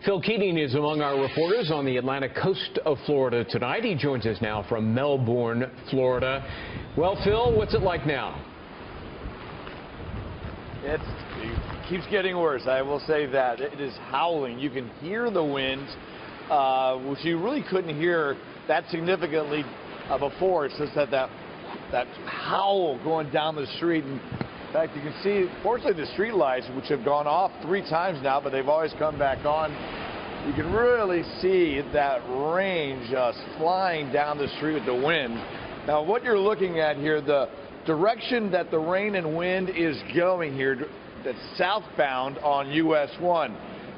Phil Keating is among our reporters on the Atlantic coast of Florida tonight. He joins us now from Melbourne, Florida. Well, Phil, what's it like now? It keeps getting worse. I will say that. It is howling. You can hear the wind, which you really couldn't hear that significantly before. It's just that howl going down the street. And in fact, you can see, fortunately, the street lights, which have gone off 3 times now, but they've always come back on. You can really see that rain just flying down the street with the wind. Now, what you're looking at here, the direction that the rain and wind is going here, that's southbound on US 1.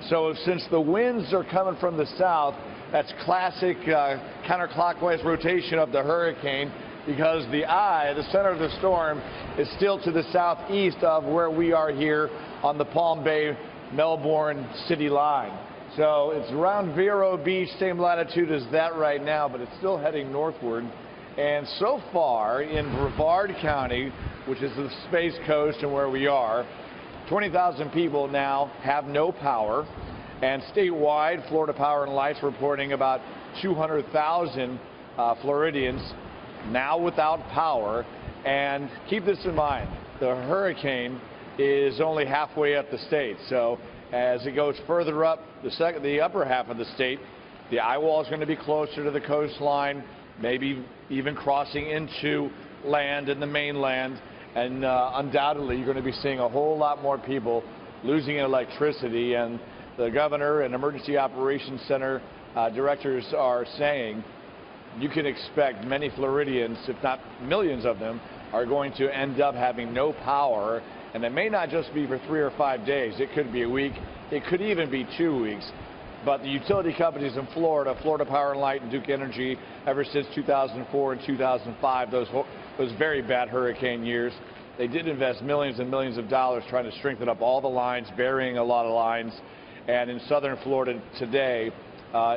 So since the winds are coming from the south, that's classic counterclockwise rotation of the hurricane, because the eye, the center of the storm, is still to the southeast of where we are here on the Palm Bay, Melbourne city line. So it's around Vero Beach, same latitude as that right now, but it's still heading northward. And so far in Brevard County, which is the Space Coast and where we are, 20,000 people now have no power. And statewide, Florida Power and Light's reporting about 200,000 Floridians now without power. And keep this in mind, the hurricane is only halfway up the state. So as it goes further up, the upper half of the state, the eye wall is going to be closer to the coastline, maybe even crossing into land in the mainland. And undoubtedly, you're going to be seeing a whole lot more people losing electricity. And the governor and Emergency Operations Center directors are saying you can expect many Floridians, if not millions of them, are going to end up having no power. And it may not just be for 3 or 5 days. It could be a week. It could even be 2 weeks. But the utility companies in Florida, Florida Power and Light and Duke Energy, ever since 2004 and 2005, those very bad hurricane years, they did invest millions and millions of dollars trying to strengthen up all the lines, burying a lot of lines. And in southern Florida today,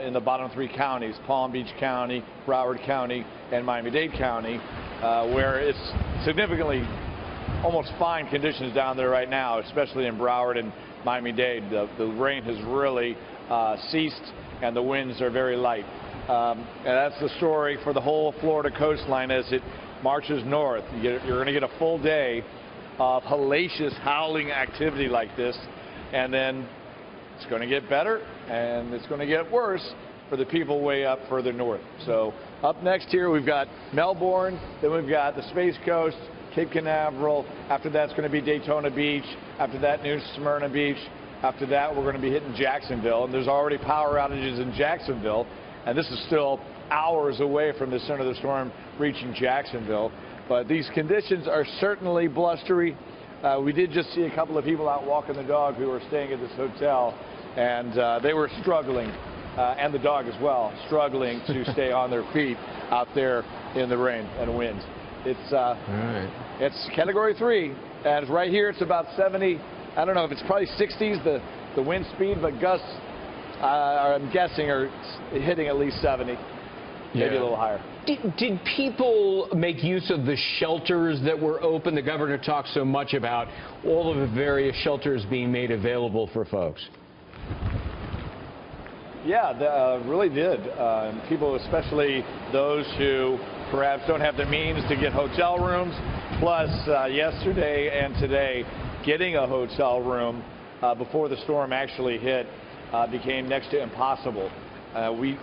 in the bottom 3 counties, Palm Beach County, Broward County, and Miami-Dade County, where it's significantly almost fine conditions down there right now, especially in Broward and Miami-Dade. The rain has really ceased, and the winds are very light. And that's the story for the whole Florida coastline as it marches north. You're going to get a full day of hellacious howling activity like this, and then it's going to get better, and it's going to get worse for the people way up further north. So up next here, we've got Melbourne, then we've got the Space Coast, Cape Canaveral. After that's going to be Daytona Beach. After that, New Smyrna Beach. After that, we're going to be hitting Jacksonville, and there's already power outages in Jacksonville, and this is still hours away from the center of the storm reaching Jacksonville. But these conditions are certainly blustery. We did just see a couple of people out walking the dog who were staying at this hotel, and they were struggling, and the dog as well, struggling to stay on their feet out there in the rain and wind. It's Category 3, and right here it's about 70. I don't know if it's probably 60s, the wind speed, but gusts, I'm guessing, are hitting at least 70, maybe a little higher. Did people make use of the shelters that were open? The governor talked so much about all of the various shelters being made available for folks. Yeah, really did. People, especially those who perhaps don't have the means to get hotel rooms, plus yesterday and today, getting a hotel room before the storm actually hit became next to impossible. We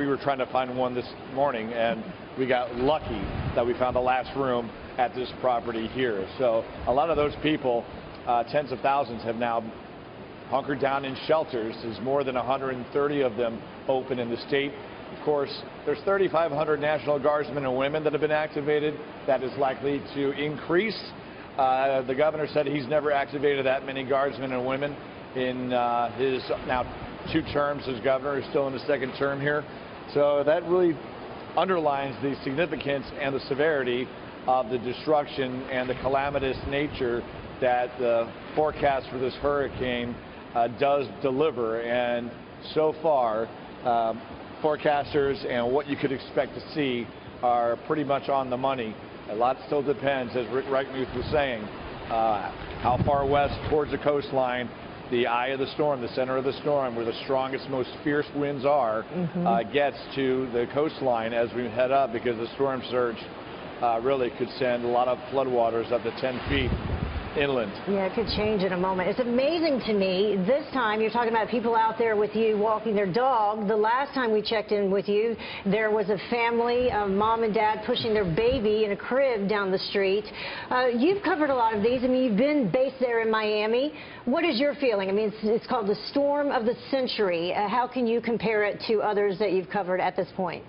were trying to find one this morning, and we got lucky that we found the last room at this property here. So a lot of those people, tens of thousands, have now hunkered down in shelters. There's more than 130 of them open in the state. Of course, there's 3,500 National Guardsmen and women that have been activated. That is likely to increase. The governor said he's never activated that many guardsmen and women in his now 2 terms as governor. He's still in his 2nd term here. So that really underlines the significance and the severity of the destruction and the calamitous nature that the forecast for this hurricane does deliver. And so far, forecasters and what you could expect to see are pretty much on the money. A lot still depends, as Rick Reichmuth was saying, how far west towards the coastline the eye of the storm, the center of the storm, where the strongest, most fierce winds are, gets to the coastline as we head up, because the storm surge really could send a lot of floodwaters up to 10 feet inland. Yeah, it could change in a moment. It's amazing to me. This time, you're talking about people out there with you walking their dog. The last time we checked in with you, there was a family, mom and dad, pushing their baby in a crib down the street. You've covered a lot of these. I mean, you've been based there in Miami. What is your feeling? I mean, it's called the storm of the century. How can you compare it to others that you've covered at this point?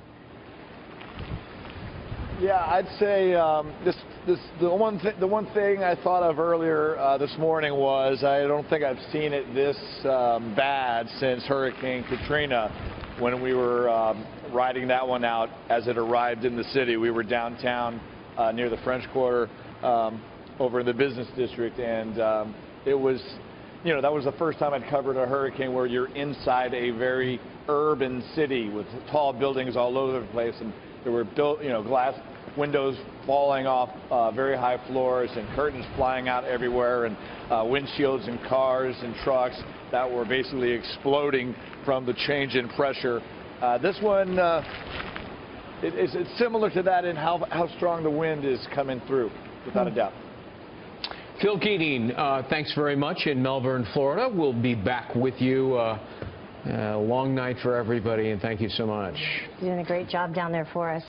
Yeah, I'd say the one thing I thought of earlier this morning was I don't think I've seen it this bad since Hurricane Katrina, when we were riding that one out as it arrived in the city. We were downtown near the French Quarter over in the business district, and it was, you know, that was the first time I'd covered a hurricane where you're inside a very urban city with tall buildings all over the place, and there were built, you know, glass windows falling off very high floors, and curtains flying out everywhere, and windshields and cars and trucks that were basically exploding from the change in pressure. This one, it's similar to that in how strong the wind is coming through, without a doubt. Phil Keating, thanks very much in Melbourne, Florida. We'll be back with you. Long night for everybody, and thank you so much. You're doing a great job down there for us.